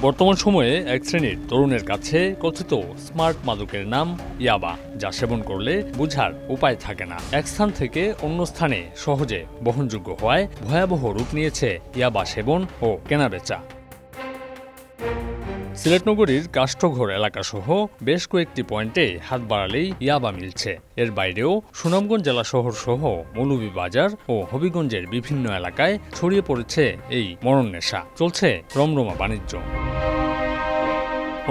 বর্তমান সময়ে এক শ্রেণীর তরুণের কাছে কথিত স্মার্ট মাদকের নাম ইয়াবা, যা সেবন করলে বুঝার উপায় থাকে না। এক স্থান থেকে অন্য স্থানে সহজে বহনযোগ্য হওয়ায় ভয়াবহ রূপ নিয়েছে ইয়াবা সেবন ও কেনাবেচা। সিলেট নগরীর কাষ্ঠঘর এলাকাসহ বেশ কয়েকটি পয়েন্টে হাত বাড়ালেই ইয়াবা মিলছে। এর বাইরেও সুনামগঞ্জ জেলা শহর সহ মৌলভীবাজার ও হবিগঞ্জের বিভিন্ন এলাকায় ছড়িয়ে পড়েছে এই মরণ নেশা। চলছে রমরমা বাণিজ্য।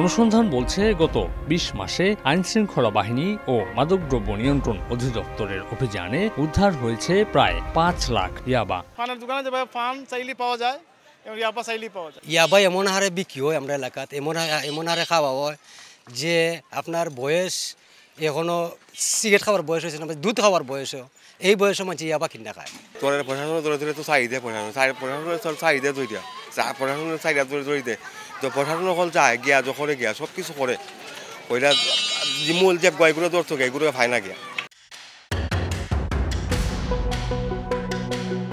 অনুসন্ধান বলছে, গত ২০ মাসে আইনশৃঙ্খলা বাহিনী ও মাদকদ্রব্য নিয়ন্ত্রণ অধিদপ্তরের অভিযানে উদ্ধার হয়েছে প্রায় ৫ লাখ ইয়াবা। পানের দোকানে যেভাবে পান চাইলে পাওয়া যায়, ইয়াবা চাইলে পাওয়া যায়। ইয়াবা এমন হারে বিক্রি হয় আমরা এলাকাত, এমন হারে খাওয়া হয় যে আপনার বয়স এখনো সিগারেট খাওয়ার বয়স হয়েছে না, দুধ খাওয়ার বয়সও, এই বয়সে মানুষ ইয়াবা কিনা খায়। তোর প্রশাসন ধরে তো চাহিদা প্রশাসনের চাহিদা তৈরি প্রশাসনের চাহিদা ধরে দেয়। তো প্রশাসন হল যায় গিয়া যখন গিয়া সব কিছু করে ওইটা মূল যে এগুলো ধরতো এগুলো ফাই না গিয়া।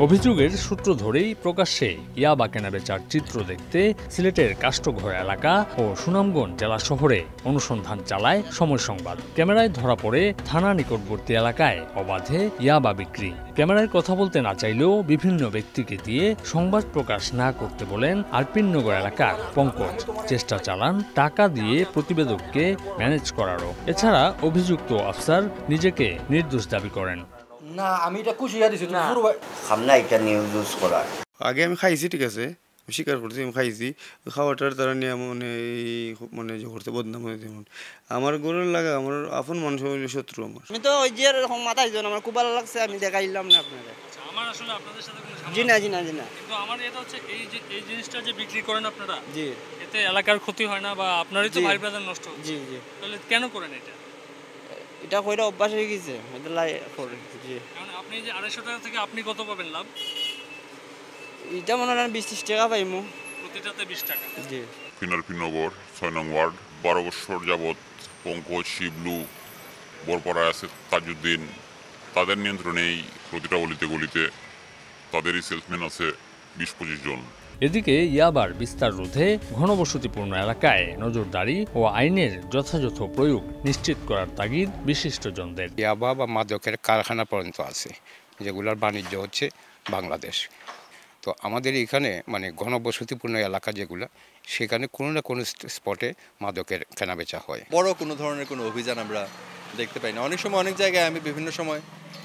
অভিযোগের সূত্র ধরেই প্রকাশ্যে ইয়াবা কেনাবেচার চিত্র দেখতে সিলেটের কাষ্ঠঘর এলাকা ও সুনামগঞ্জ জেলা শহরে অনুসন্ধান চালায় সময় সংবাদ। ক্যামেরায় ধরা পড়ে থানা নিকটবর্তী এলাকায় অবাধে ইয়াবা বিক্রি। ক্যামেরায় কথা বলতে না চাইলেও বিভিন্ন ব্যক্তিকে দিয়ে সংবাদ প্রকাশ না করতে বলেন আরপিনগর এলাকার পঙ্কজ। চেষ্টা চালান টাকা দিয়ে প্রতিবেদককে ম্যানেজ করারও। এছাড়া অভিযুক্ত আফসার নিজেকে নির্দোষ দাবি করেন। না, আমি এটা কুশিয়া দিছি না, সামনে এটা নিউজ ইউজ করা। আগে আমি খাইছি, ঠিক আছে, স্বীকার করছি আমি খাইছি। খাওয়াটার তারা নিয়ে মানে করতে বদনাম হয়ে যেমন আমার গরুর লাগা আমার আপন মানুষ শত্রু আমার। আমি তো ওই যে মাথায় জন আমার খুব ভালো লাগছে, আমি দেখাইলাম না আপনাদের। আমার আসলে আপনাদের সাথে কোনো জি না জি না জি না, কিন্তু আমার এটা হচ্ছে এই জিনিসটা যে বিক্রি করেন আপনারা, জি, এতে এলাকার ক্ষতি হয় না বা আপনারই তো ভাই ব্রাদার নষ্ট হচ্ছে? জি জি। তাহলে কেন করেন এটা? এটা কইরা অভ্যাস হয়ে গেছে, এটা লাই করে। জি, কারণ আপনি যে 250 টাকা থেকে আপনি কত পাবেন লাভ? এটা মনে হয় 20-30 টাকা পাইমু প্রতিটাতে 20 টাকা। জি। নগর 6 নং ওয়ার্ড 12 বছর যাবৎ পঙ্কজ, শিবলু, বরপড়ায় আছে তাজউদ্দিন, তাদের নিয়ন্ত্রণেই প্রতিটা গলিতে গলিতে তাদেরই সেলসম্যান আছে 20-25 জন। এদিকে ইয়াবার বিস্তার রোধে ঘনবসতিপূর্ণ এলাকায় নজরদারি ও আইনের যথাযথ প্রয়োগ নিশ্চিত করার তাগিদ বিশিষ্টজনদের। ইয়াবা বা মাদকের কারখানা পর্যন্ত আছে, যেগুলোর বাণিজ্য হচ্ছে বাংলাদেশ। তো আমাদের এখানে মানে ঘনবসতিপূর্ণ এলাকা যেগুলো, সেখানে কোনো না কোনো স্পটে মাদকের কেনাবেচা হয়। বড় কোনো ধরনের কোনো অভিযান আমরা দেখতে পাই না। অনেক সময় অনেক জায়গায় আমি বিভিন্ন সময়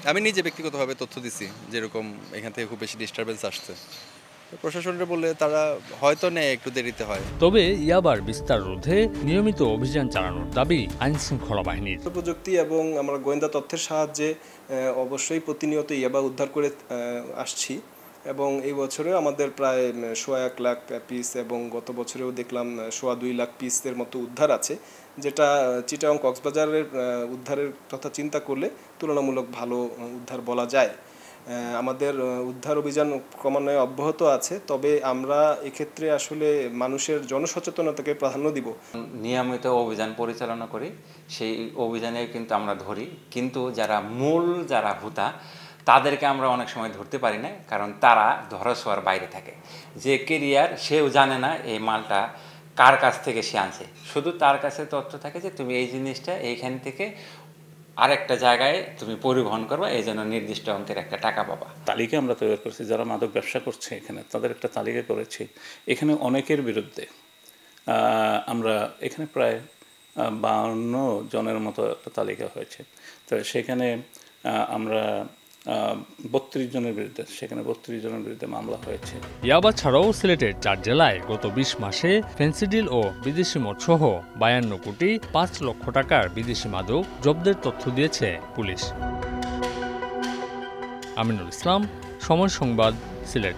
আমি নিজে ব্যক্তিগতভাবে তথ্য দিছি, যেরকম এখান থেকে খুব বেশি ডিস্টারবেন্স আসছে। প্রশাসনরা বললে তারা হয়তো নেয়, একটু দেরিতে হয়। তবে ইয়াবার বিস্তার রোধে নিয়মিত অভিযান চালানোর দাবি আইনশৃঙ্খলা বাহিনীর। প্রযুক্তি এবং আমরা গোয়েন্দা তথ্যের সাহায্যে অবশ্যই প্রতিনিয়ত ইয়াবা উদ্ধার করে আসছি এবং এই বছরেও আমাদের প্রায় 1.1 লাখ পিস এবং গত বছরেও দেখলাম 2.2 লাখ পিসের মতো উদ্ধার আছে, যেটা চিটাগং কক্সবাজারের উদ্ধারের কথা চিন্তা করলে তুলনামূলক ভালো উদ্ধার বলা যায়। আমাদের উদ্ধার অভিযান ক্রমান্বয়ে অব্যাহত আছে, তবে আমরা এক্ষেত্রে আসলে মানুষের জনসচেতনতাকে প্রাধান্য দিব। নিয়মিত অভিযান পরিচালনা করি, সেই অভিযানে কিন্তু আমরা ধরি, কিন্তু যারা ভূতা তাদেরকে আমরা অনেক সময় ধরতে পারি না, কারণ তারা ধরাছোঁয়ার বাইরে থাকে। যে কেরিয়ার, সেও জানে না এই মালটা কার কাছ থেকে সে আনছে, শুধু তার কাছে তথ্য থাকে যে তুমি এই জিনিসটা এইখান থেকে আরেকটা জায়গায় তুমি পরিবহন করবা, এই জন্য নির্দিষ্ট অঙ্কের একটা টাকা পাবা। তালিকা আমরা তৈরি করছি, যারা মাদক ব্যবসা করছে এখানে তাদের একটা তালিকা করেছি। এখানে অনেকের বিরুদ্ধে আমরা এখানে প্রায় 52 জনের মতো একটা তালিকা হয়েছে। তো সেখানে আমরা 32 জনের বিরুদ্ধে মামলা হয়েছে। ইয়াবা ছাড়াও সিলেটের 4 জেলায় গত 20 মাসে ফেন্সিডিল ও বিদেশি মদ সহ 52 কোটি 5 লক্ষ টাকার বিদেশি মাদক জব্দের তথ্য দিয়েছে পুলিশ। আমিনুল ইসলাম, সময় সংবাদ, সিলেট।